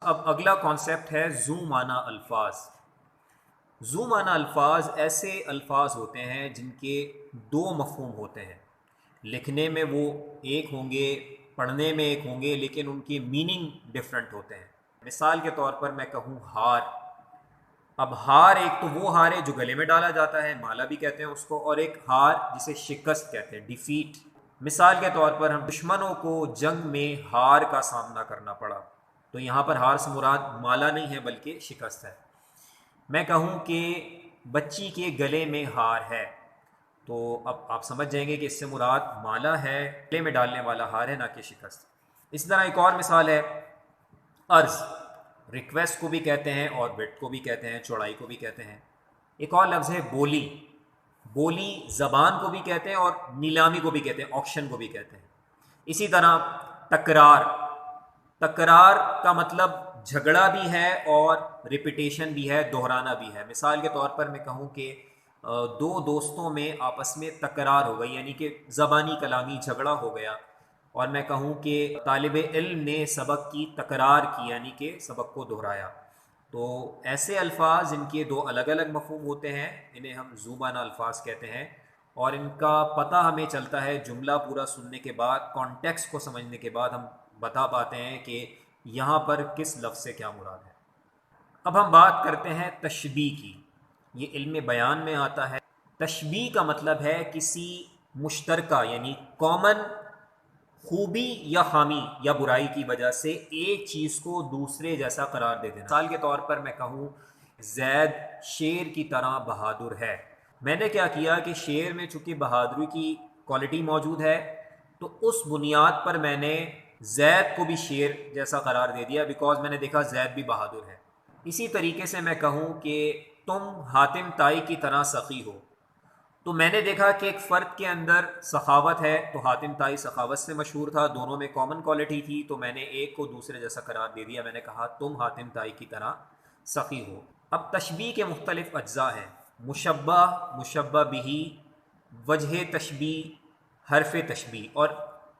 اب اگلا کانسیپٹ ہے زو معنی الفاظ۔ زو معنی الفاظ ایسے الفاظ ہوتے ہیں جن کے دو مفہوم ہوتے ہیں، لکھنے میں وہ ایک ہوں گے، پڑھنے میں ایک ہوں گے، لیکن ان کی میننگ ڈفرینٹ ہوتے ہیں۔ مثال کے طور پر میں کہوں ہار، اب ہار ایک تو وہ ہار ہے جو گلے میں ڈالا جاتا ہے، مالا بھی کہتے ہیں اس کو، اور ایک ہار جسے شکست کہتے ہیں، ڈیفیٹ۔ مثال کے طور پر ہم دشمنوں کو جنگ میں ہار کا سامنا کرنا پڑا، تو یہاں پر ہار سے مراد مالا نہیں ہے بلکہ شکست ہے۔ میں کہوں کہ بچی کے گلے میں ہار ہے، تو اب آپ سمجھ جائیں گے کہ اس سے مراد مالا ہے، گلے میں ڈالنے والا ہار ہے، نہ کہ شکست۔ اس طرح ایک اور مثال ہے عرض، ریکویسٹ کو بھی کہتے ہیں اور وڈتھ کو بھی کہتے ہیں، چوڑائی کو بھی کہتے ہیں۔ ایک اور لفظ ہے بولی، بولی زبان کو بھی کہتے ہیں اور نیلامی کو بھی کہتے ہیں، آکشن کو بھی کہتے ہیں۔ اسی طرح تکرار، تکرار کا مطلب جھگڑا بھی ہے اور ریپیٹیشن بھی ہے، دہرانا بھی ہے۔ مثال کے طور پر میں کہوں کہ دو دوستوں میں آپس میں تکرار ہو گئی، یعنی کہ زبانی کلامی جھگڑا ہو گیا، اور میں کہوں کہ طالب علم نے سبق کی تکرار کی، یعنی کہ سبق کو دہرایا۔ تو ایسے الفاظ جن کے دو الگ الگ مفہوم ہوتے ہیں انہیں ہم زو معنی الفاظ کہتے ہیں، اور ان کا پتہ ہمیں چلتا ہے جملہ پورا سننے کے بعد، کانٹیکسٹ کو سمجھنے کے بعد ہم بتا پاتے ہیں کہ یہاں پر کس لفظ سے کیا مراد ہے۔ اب ہم بات کرتے ہیں تشبیہ کی، یہ علم بیان میں آتا ہے۔ تشبیہ کا مطلب ہے کسی مشترکہ یعنی کامن خوبی یا خامی یا برائی کی وجہ سے ایک چیز کو دوسرے جیسا قرار دے دینا۔ مثال کے طور پر میں کہوں زید شیر کی طرح بہادر ہے، میں نے کیا کیا کہ شیر میں چونکہ بہادری کی کوالٹی موجود ہے، تو اس بنیاد پر میں نے زید کو بھی شیر جیسا قرار دے دیا، بیکاز میں نے دیکھا زید بھی بہادر ہے۔ اسی طریقے سے میں کہوں کہ تم حاتم طائی کی طرح سخی ہو، تو میں نے دیکھا کہ ایک فرد کے اندر سخاوت ہے، تو حاتم طائی سخاوت سے مشہور تھا، دونوں میں کامن کوالٹی تھی، تو میں نے ایک کو دوسرے جیسا قرار دے دیا، میں نے کہا تم حاتم طائی کی طرح سخی ہو۔ اب تشبیہ کے مختلف اجزاء ہیں، مشبہ، مشبہ بہ، وجہ تشبیہ، حرف تشبیہ، اور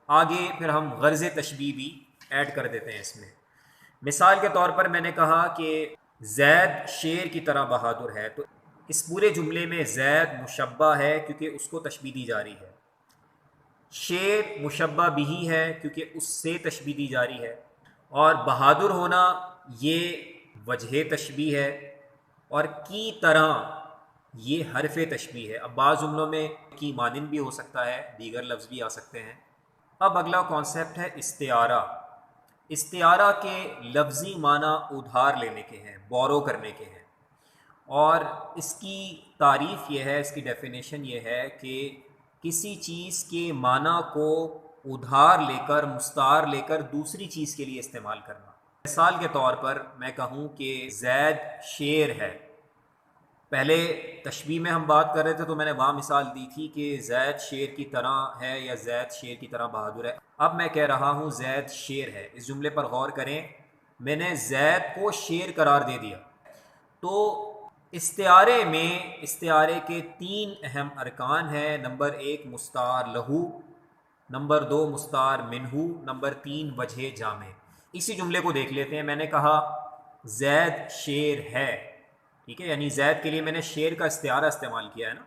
آگے پھر ہم غرض تشبیہ بھی ایڈ کر دیتے ہیں اس میں۔ مثال کے طور پر میں نے کہا کہ زید شیر کی طرح بہادر ہے، تو اس پورے جملے میں زید مشبہ ہے کیونکہ اس کو تشبیہ دی جا رہی ہے، شیر مشبہ بہ ہے کیونکہ اس سے تشبیہ دی جا رہی ہے، اور بہادر ہونا یہ وجہ تشبیہ ہے، اور کی طرح یہ حرف تشبیہ ہے۔ اب بعض جملوں میں کی مانند بھی ہو سکتا ہے، دیگر لفظ بھی آ سکتے ہیں۔ اب اگلا کانسیپٹ ہے استعارہ۔ استعارہ کے لفظی معنی ادھار لینے کے ہیں، بورو کرنے کے ہیں، اور اس کی تعریف یہ ہے، اس کی ڈیفینیشن یہ ہے کہ کسی چیز کے معنی کو ادھار لے کر، مستعار لے کر دوسری چیز کے لیے استعمال کرنا۔ مثال کے طور پر میں کہوں کہ زید شیر ہے، پہلے تشبیہ میں ہم بات کر رہے تھے تو میں نے وہاں مثال دی تھی کہ زید شیر کی طرح ہے یا زید شیر کی طرح بہادر ہے، اب میں کہہ رہا ہوں زید شیر ہے۔ اس جملے پر غور کریں، میں نے زید کو شیر قرار دے دیا۔ تو استعارے میں استعارے کے تین اہم ارکان ہیں، نمبر ایک مستعار لہو، نمبر دو مستعار منہو، نمبر تین وجہ جامع۔ اسی جملے کو دیکھ لیتے ہیں، میں نے کہا زید شیر ہے، ٹھیک ہے، یعنی زید کے لیے میں نے شیر کا استعارہ استعمال کیا ہے نا،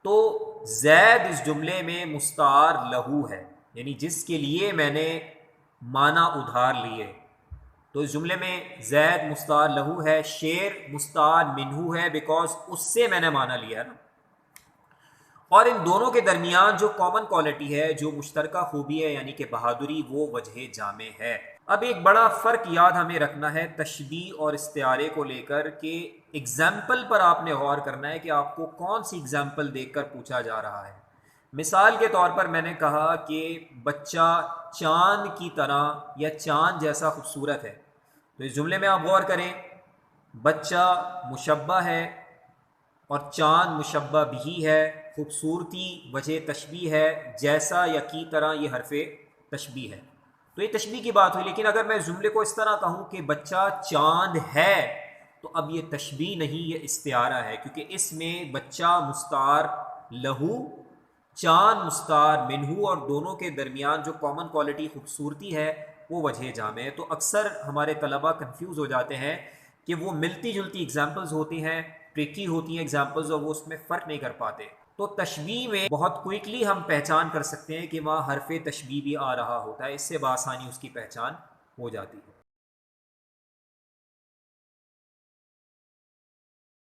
تو زید اس جملے میں مستعار لہو ہے، یعنی جس کے لیے میں نے معنی ادھار لیے، تو اس جملے میں زید مستعار لہو ہے، شیر مستعار منہو ہے، بیکاز اس سے میں نے معنی لیا نا۔ اور ان دونوں کے درمیان جو کامن کوالٹی ہے، جو مشترکہ خوبی ہے یعنی کہ بہادری، وہ وجہ جامع ہے۔ اب ایک بڑا فرق یاد ہمیں رکھنا ہے تشبیہ اور استعارے کو لے کر، کہ اگزامپل پر آپ نے غور کرنا ہے کہ آپ کو کون سی اگزامپل دیکھ کر پوچھا جا رہا ہے۔ مثال کے طور پر میں نے کہا کہ بچہ چاند کی طرح یا چاند جیسا خوبصورت ہے، تو اس جملے میں آپ غور کریں، بچہ مشبہ ہے اور چاند مشبہ بھی ہے، خوبصورتی وجہ تشبیہ ہے، جیسا یا کی طرح یہ حرف تشبیہ ہے، تو یہ تشبیہ کی بات ہوئی۔ لیکن اگر میں جملے کو اس طرح کہوں کہ بچہ چاند ہے، تو اب یہ تشبیہ نہیں، یہ استعارہ ہے، کیونکہ اس میں بچہ مستعار لہو، چاند مستعار منہو، اور دونوں کے درمیان جو کامن کوالٹی خوبصورتی ہے، وہ وجہ جامع ہے۔ تو اکثر ہمارے طلباء کنفیوز ہو جاتے ہیں کہ وہ ملتی جلتی ایگزامپلز ہوتی ہیں، ٹرکی ہوتی ہیں ایگزامپلز، اور وہ اس میں فرق نہیں کر پاتے۔ تو تشبیہ میں بہت کوئکلی ہم پہچان کر سکتے ہیں کہ وہاں حرف تشبیہ بھی آ رہا ہوتا ہے، اس سے بآسانی اس کی پہچان ہو جاتی ہے۔